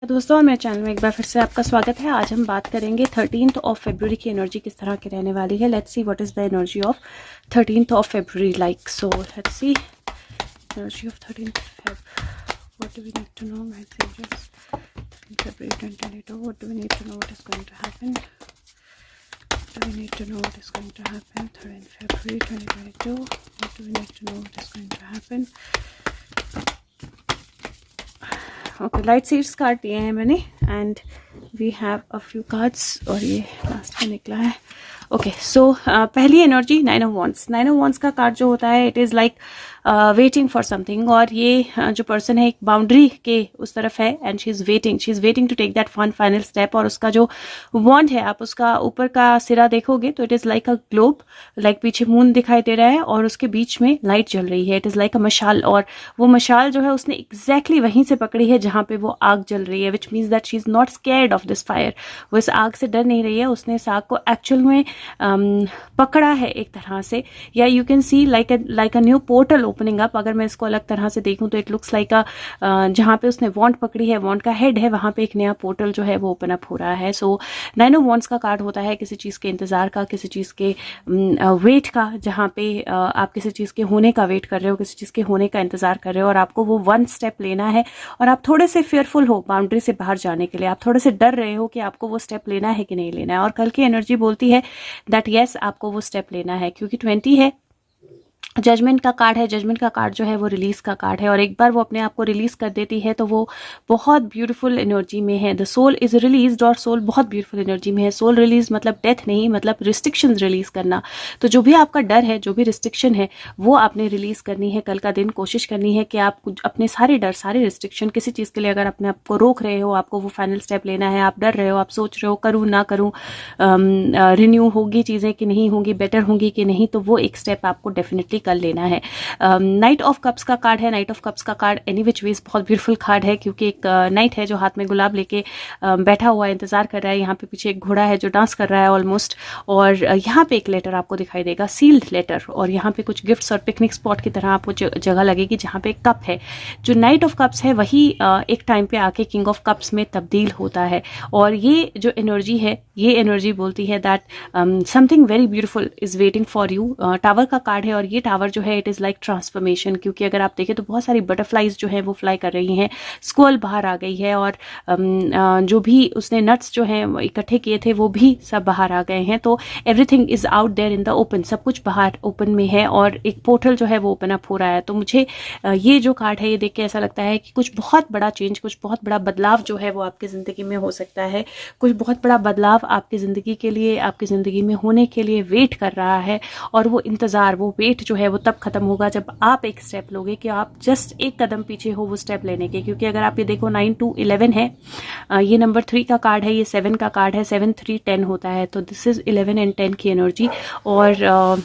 दोस्तों और मेरे चैनल में एक बार फिर से आपका स्वागत है। आज हम बात करेंगे 13th ऑफ फरवरी की एनर्जी किस तरह की रहने वाली है। Let's see what is the energy of 13th of February like. So let's see energy of 13th Feb. What do we need to know, my sages? 13th February 2022. What do we need to know? What is going to happen? What do we need to know? What is going to happen? 13th February 2022. What do we need to know? What is going to happen? Okay, light seeds card दिए हैं मैंने and we have a few cards और ये last में निकला है। Okay so पहली energy 9 of wands. 9 of wands का कार्ड जो होता है it is like waiting for something, और ये जो पर्सन है एक बाउंड्री के उस तरफ है and she is waiting to take that one final step. और उसका जो वॉन्ड है, आप उसका ऊपर का सिरा देखोगे तो it is like a globe, like पीछे मून दिखाई दे रहा है और उसके बीच में लाइट जल रही है। इट इज़ लाइक अ मशाल, और वो मशाल जो है उसने एग्जैक्टली वहीं से पकड़ी है जहाँ पे वो आग जल रही है, which means that she is not scared of this fire. वो इस आग से डर नहीं रही है, उसने इस आग को एक्चुअल में पकड़ा है एक तरह से। या you can see like a new portal opening up. अगर मैं इसको अलग तरह से देखूं तो इट लुक्स लाइक जहाँ पे उसने वॉन्ड पकड़ी है, वॉन्ड का हेड है, वहां पे एक नया पोर्टल जो है वो ओपन अप हो रहा है। सो 9 ऑफ वॉन्ड्स का कार्ड होता है किसी चीज़ के इंतजार का, किसी चीज़ के वेट का, जहाँ पे आप किसी चीज़ के होने का वेट कर रहे हो, किसी चीज़ के होने का इंतजार कर रहे हो और आपको वो वन स्टेप लेना है और आप थोड़े से फेयरफुल हो बाउंड्री से बाहर जाने के लिए। आप थोड़े से डर रहे हो कि आपको वो स्टेप लेना है कि नहीं लेना है। और कल की एनर्जी बोलती है दैट यस आपको वो स्टेप लेना है, क्योंकि 20 है, जजमेंट का कार्ड है। जजमेंट का कार्ड जो है वो रिलीज का कार्ड है, और एक बार वो अपने आप को रिलीज कर देती है तो वो बहुत ब्यूटीफुल एनर्जी में है। द सोल इज रिलीज्ड, और सोल बहुत ब्यूटीफुल एनर्जी में है। सोल रिलीज मतलब डेथ नहीं, मतलब रिस्ट्रिक्शंस रिलीज करना। तो जो भी आपका डर है, जो भी रिस्ट्रिक्शन है, वो आपने रिलीज करनी है। कल का दिन कोशिश करनी है कि आप अपने सारे डर, सारे रिस्ट्रिक्शन, किसी चीज़ के लिए अगर अपने आप को रोक रहे हो, आपको वो फाइनल स्टेप लेना है, आप डर रहे हो, आप सोच रहे हो करूँ ना करूँ, रिन्यू होगी चीज़ें कि नहीं होंगी, बेटर होंगी कि नहीं, तो वो एक स्टेप आपको डेफिनेटली कर लेना है। नाइट ऑफ कप्स का कार्ड है। नाइट ऑफ कप्स का कार्ड एनी विच वेज बहुत ब्यूटीफुल कार्ड है, क्योंकि एक नाइट है जो हाथ में गुलाब लेके बैठा हुआ है, इंतजार कर रहा है। यहाँ पे पीछे एक घोड़ा है जो डांस कर रहा है ऑलमोस्ट, और यहाँ पे एक लेटर आपको दिखाई देगा, सील्ड लेटर, और यहाँ पे कुछ गिफ्ट्स और पिकनिक स्पॉट की तरह आपको जगह लगेगी जहाँ पे एक कप है। जो नाइट ऑफ कप्स है वही एक टाइम पे आके किंग ऑफ कप्स में तब्दील होता है। और ये जो एनर्जी है, ये एनर्जी बोलती है that something very beautiful is waiting for you. Tower का कार्ड है, और ये टावर जो है इट इज़ लाइक ट्रांसफॉर्मेशन, क्योंकि अगर आप देखें तो बहुत सारी बटरफ्लाइज जो है वो फ्लाई कर रही हैं, स्क्वल बाहर आ गई है, और जो भी उसने नट्स जो हैं इकट्ठे किए थे वो भी सब बाहर आ गए हैं। तो everything is out there in the open, सब कुछ बाहर ओपन में है, और एक पोर्टल जो है वो ओपन अप हो रहा है। तो मुझे ये जो कार्ड है ये देख के ऐसा लगता है कि कुछ बहुत बड़ा चेंज, कुछ बहुत बड़ा बदलाव जो है वो आपकी ज़िंदगी में हो सकता है। कुछ बहुत बड़ा बदलाव आपकी ज़िंदगी के लिए, आपकी ज़िंदगी में होने के लिए वेट कर रहा है, और वो इंतज़ार, वो वेट जो है वो तब खत्म होगा जब आप एक स्टेप लोगे, कि आप जस्ट एक कदम पीछे हो वो स्टेप लेने के। क्योंकि अगर आप ये देखो 9 to 11 है, ये नंबर 3 का कार्ड है, ये 7 का कार्ड है, 7 3 10 होता है, तो दिस इज 11 एंड 10 की एनर्जी। और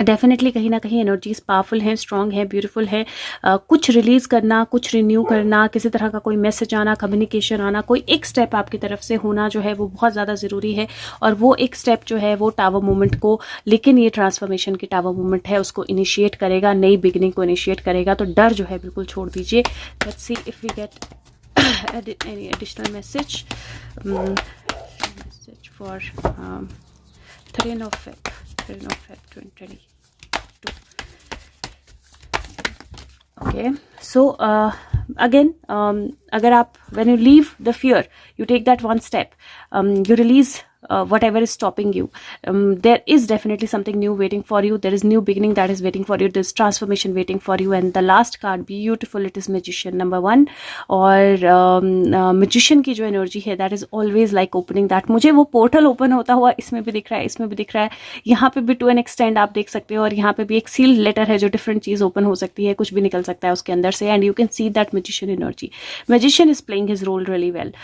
डेफिनेटली कहीं ना कहीं एनर्जीज पावरफुल हैं, स्ट्रांग है, ब्यूटीफुल है। कुछ रिलीज करना, कुछ रिन्यू करना, किसी तरह का कोई मैसेज आना, कम्युनिकेशन आना, कोई एक स्टेप आपकी तरफ से होना जो है वो बहुत ज़्यादा ज़रूरी है। और वो एक स्टेप जो है वो टावर मूवमेंट को, लेकिन ये ट्रांसफॉर्मेशन की टावर मूवमेंट है, उसको इनिशिएट करेगा, नई बिगिनिंग को इनिशिएट करेगा। तो डर जो है बिल्कुल छोड़ दीजिए। Let's see if we get any additional message for 13 of Feb 2022. Okay, so again, अगर आप when you leave the fear, you take that one step, you release whatever is stopping you. There is definitely something new waiting for you. There is new beginning that is waiting for you. There is transformation waiting for you. And the last card, beautiful, it is magician number 1. और magician की जो energy है that is always like opening that. मुझे वो portal open होता हुआ इसमें भी दिख रहा है, इसमें भी दिख रहा है, यहाँ पे भी टू एन एक्सटेंड आप देख सकते हो, और यहाँ पे भी एक सील्ड लेटर है जो डिफरेंट चीज़ ओपन हो सकती है, कुछ भी निकल सकता है उसके अंदर से। And you can see that magician energy. magician is playing his role really well.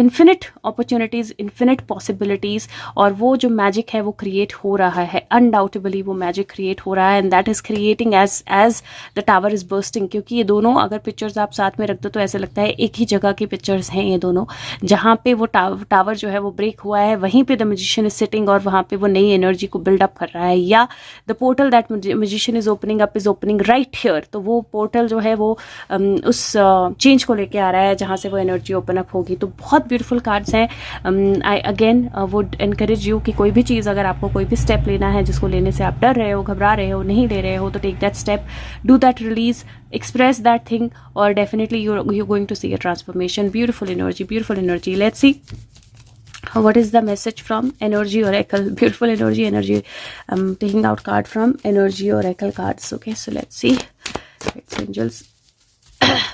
Infinite opportunities, infinite possibilities possibilities, और वो जो मैजिक है वो क्रिएट हो रहा है, अनडाउटेबली वो मैजिक क्रिएट हो रहा है, and that is creating as the tower is bursting. क्योंकि ये दोनों अगर पिक्चर्स आप साथ में रख दो तो ऐसा लगता है एक ही जगह की पिक्चर्स हैं ये दोनों। जहाँ पे वो टावर जो है वो ब्रेक हुआ है, वहीं पे द मैजिशियन इज सिटिंग और वहाँ पे वो नई एनर्जी को बिल्डअप कर रहा है, या the portal that magician is opening right here. तो वो पोर्टल जो है वो उस चेंज को लेके आ रहा है जहाँ से वो एनर्जी ओपन अप होगी। तो बहुत ब्यूटीफुल कार्ड्स हैं। I again would encourage you कि कोई भी चीज़, अगर आपको कोई भी स्टेप लेना है जिसको लेने से आप डर रहे हो, घबरा रहे हो, नहीं ले रहे हो, तो take that step, do that release, express that thing, or definitely you're going to see a transformation. Beautiful energy. Let's see what is the message from Energy Oracle. Beautiful energy. I'm taking out card from Energy Oracle cards. Okay, so let's see. It's angels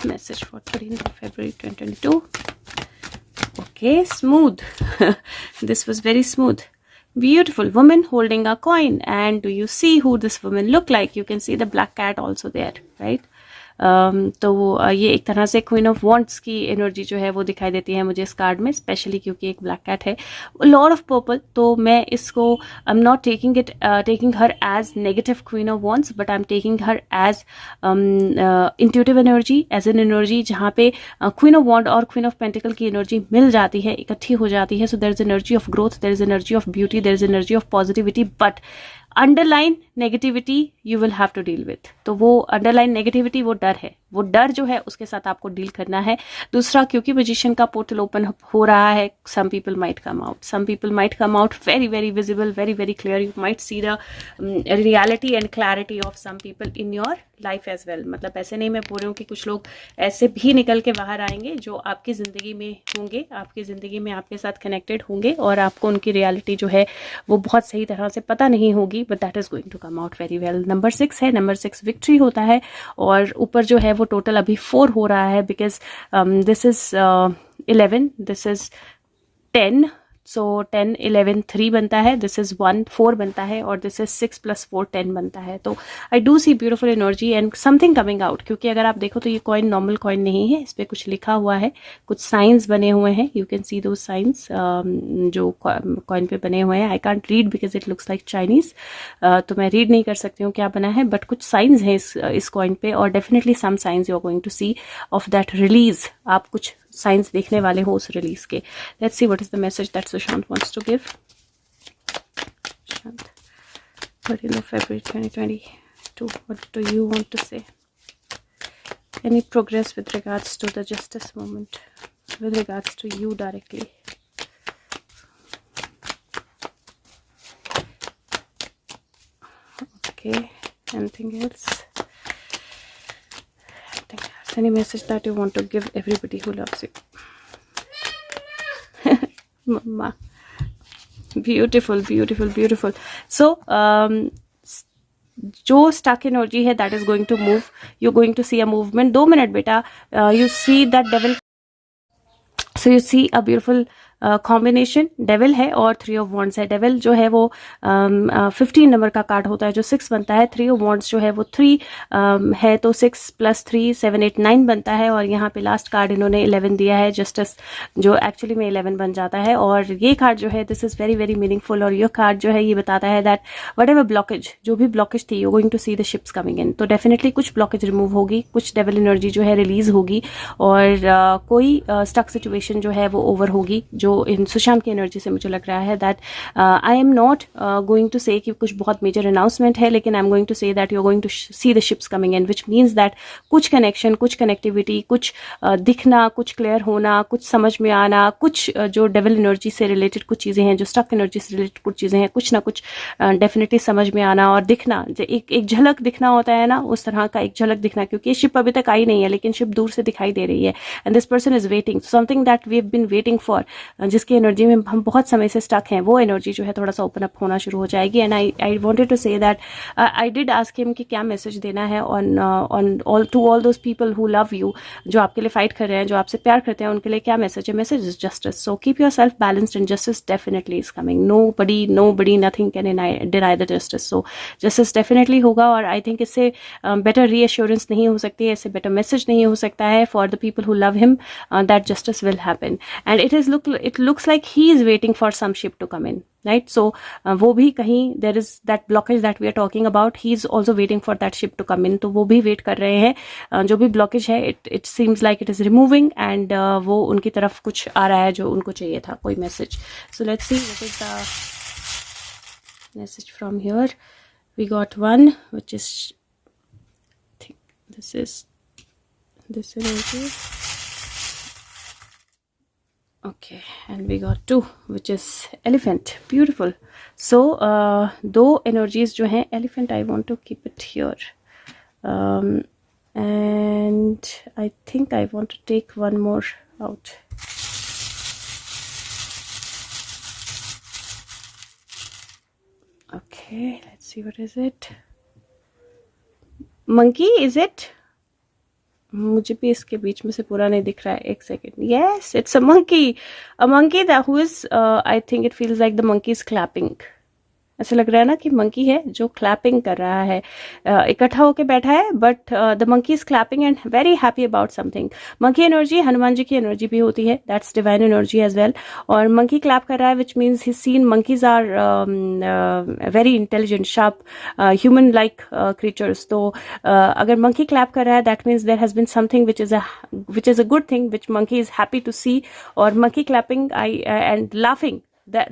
message for 13th of February 2022. Okay, smooth. This was very smooth. Beautiful woman holding a coin. And do you see who this woman look like? You can see the black cat also there, right? तो ये एक तरह से queen of wants की energy जो है वो दिखाई देती है मुझे इस कार्ड में, स्पेशली क्योंकि एक ब्लैक कैट है, लॉर्ड ऑफ पर्पल। तो मैं इसको I am not taking her as negative queen of wands, but I am taking her as intuitive energy, as an energy जहाँ पे क्वीन ऑफ वॉन्ट और क्वीन ऑफ पेंटिकल की energy मिल जाती है, इकट्ठी हो जाती है। So there is energy of growth, there is energy of beauty, there is energy of positivity, but underline negativity you will have to deal with. तो वो अंडरलाइन नेगेटिविटी वो डर है, वो डर जो है उसके साथ आपको डील करना है। दूसरा, क्योंकि मैजिशियन का पोर्टल ओपन हो रहा है, some people might come out very very visible, very very clear. You might see the reality and clarity of some people in your life as well. मतलब ऐसे नहीं मैं बोल रही हूँ कि कुछ लोग ऐसे भी निकल के बाहर आएंगे जो आपकी ज़िंदगी में होंगे, आपकी ज़िंदगी में आपके साथ कनेक्टेड होंगे, और आपको उनकी रियलिटी जो है वो बहुत सही तरह से पता नहीं होगी, but that is going to come out very well. Number 6 है, नंबर 6 विक्ट्री होता है, और ऊपर जो है वो टोटल अभी 4 हो रहा है, because this is 11, this is 10, सो 10 11 3 बनता है, दिस इज 1 4 बनता है, और दिस इज 6 + 4 10 बनता है। तो I do see beautiful energy and something coming out. क्योंकि अगर आप देखो तो ये कॉइन नॉर्मल कॉइन नहीं है, इस पर कुछ लिखा हुआ है, कुछ साइंस बने हुए हैं, यू कैन सी दो साइंस जो कॉइन पे बने हुए हैं। I can't read because it looks like Chinese, तो मैं रीड नहीं कर सकती हूँ क्या बना है, बट कुछ साइंस हैं इस कॉइन पे, और definitely some signs you are going to see of that release. आप कुछ साइंस देखने वाले हो उस रिलीज के। Let's see what is the message that Sushant wants to give. Sushant, 13th of February 2022, what do you want to say? Any progress with regards to the justice movement, with regards to you directly? Okay, anything else? Any message that you want to give everybody who loves you? Mama, beautiful. So जो stuck energy है that is going to move, you're going to see a movement. 2 minute बेटा, you see that devil, so you see a beautiful combination devil है और 3 of wands है। Devil जो है वो 15 number का कार्ड होता है जो 6 बनता है। 3 ऑफ वॉन्ड्स जो है वो 3 है, तो 6 + 3 7 8 9 बनता है। और यहाँ पे लास्ट कार्ड इन्होंने 11 दिया है, जस्टिस, जो एक्चुअली में 11 बन जाता है। और ये कार्ड जो है this is very very meaningful, और ये कार्ड जो है ये बताता है दैट वट एवर ब्लॉकेज, जो भी ब्लॉकेज थी, you going to see the ships coming in. तो डेफिनेटली कुछ ब्लॉकेज रिमूव होगी, कुछ डेविल एनर्जी जो है रिलीज होगी, और कोई स्टक सिचुएशन जो है वो ओवर होगी। जो इन सुशांत की एनर्जी से मुझे लग रहा है that I am not going to say कि कुछ बहुत मेजर अनाउंसमेंट है, लेकिन I am going to say that you are going to see the ships coming in, which means that कुछ कनेक्शन, कुछ कनेक्टिविटी, कुछ दिखना, कुछ क्लियर होना, कुछ समझ में आना, कुछ जो डेविल एनर्जी से रिलेटेड कुछ चीज़ें हैं, जो स्टक एनर्जी से रिलेटेड कुछ चीज़ें हैं, कुछ ना कुछ डेफिनेटली समझ में आना और दिखना। एक झलक दिखना होता है ना, उस तरह का एक झलक दिखना, क्योंकि ये शिप अभी तक आई नहीं है, लेकिन शिप दूर से दिखाई दे रही है। And this person is waiting something that we have been waiting for, जिसकी एनर्जी में हम बहुत समय से स्टक हैं, वो एनर्जी जो है थोड़ा सा ओपन अप होना शुरू हो जाएगी। And I wanted to say that I did ask him कि क्या मैसेज देना है on all those people who love you, जो आपके लिए फाइट कर रहे हैं, जो आपसे प्यार करते हैं, उनके लिए क्या मैसेज है? Message is justice. So keep your self balanced and justice definitely is coming. No body nothing can deny the justice. So justice definitely होगा, और आई थिंक इससे बेटर रीअश्योरेंस नहीं हो सकती है, इससे बेटर मैसेज नहीं हो सकता है for the people who love him, that justice will happen. And it looks like he is waiting for some ship to come in, right? So वो भी कहीं there is that blockage that we are talking about, he is also waiting for that ship to come in. तो वो भी wait कर रहे हैं. जो भी blockage है, it seems like it is removing, and वो उनकी तरफ कुछ आ रहा है जो उनको चाहिए था, कोई message. So let's see what is the message from here. We got one, which is, I think this is this energy. Okay, and we got two, which is elephant. Beautiful. So दो energies जो हैं elephant, I want to keep it here, and I think I want to take one more out. Okay, let's see, what is it? Monkey, is it? मुझे भी इसके बीच में से पूरा नहीं दिख रहा है, एक second. Yes, it's a monkey that who is, I think it feels like the monkey is clapping. ऐसा लग रहा है ना कि मंकी है जो क्लैपिंग कर रहा है, इकट्ठा होके बैठा है, but the monkey is clapping and very happy about something. Monkey energy Hanuman ji की एनर्जी भी होती है, that's divine energy as well. और मंकी क्लैप कर रहा है, which means he seen monkeys are very intelligent, sharp, human like creatures. तो अगर मंकी क्लैप कर रहा है, that means there has been something which is a good thing, which monkey is happy to सी. और monkey clapping and laughing,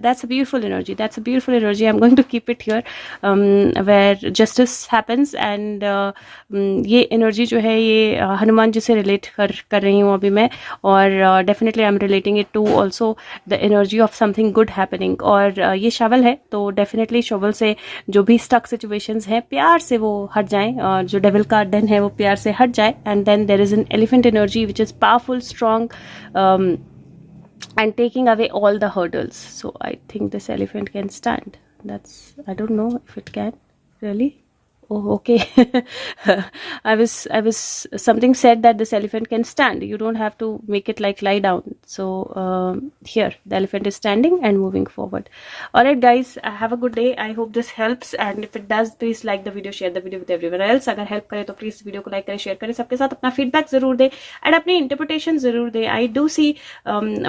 that's a beautiful energy. That's a beautiful energy. I'm going to keep it here, where justice happens. And ये energy जो है ये हनुमान जी से relate कर रही हूँ अभी मैं. और definitely I'm relating it to also the energy of something good happening. और ये शवल है, तो definitely शवल से जो भी stuck situations हैं, प्यार से वो हट जाएं, और जो devil का den है वो प्यार से हट जाए. And then there is an elephant energy which is powerful, strong, and taking away all the hurdles. So I think this elephant can stand. That's, I don't know if it can really. Oh, okay. I was something said that this elephant can stand. You don't have to make it like lie down. So here the elephant is standing and moving forward. All right guys, have a good day. I hope this helps, and if it does, please like the video, share the video with everyone else. अगर help करे तो please video को like करें, share करें, सबके साथ अपना feedback जरूर दें, and अपनी interpretation जरूर दें. I do see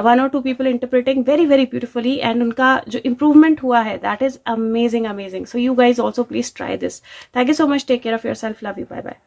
one or two people interpreting very very beautifully, and उनका जो improvement हुआ है, that is amazing. So you guys also please try this. Thank you so much. Take care of yourself. Love you. Bye bye.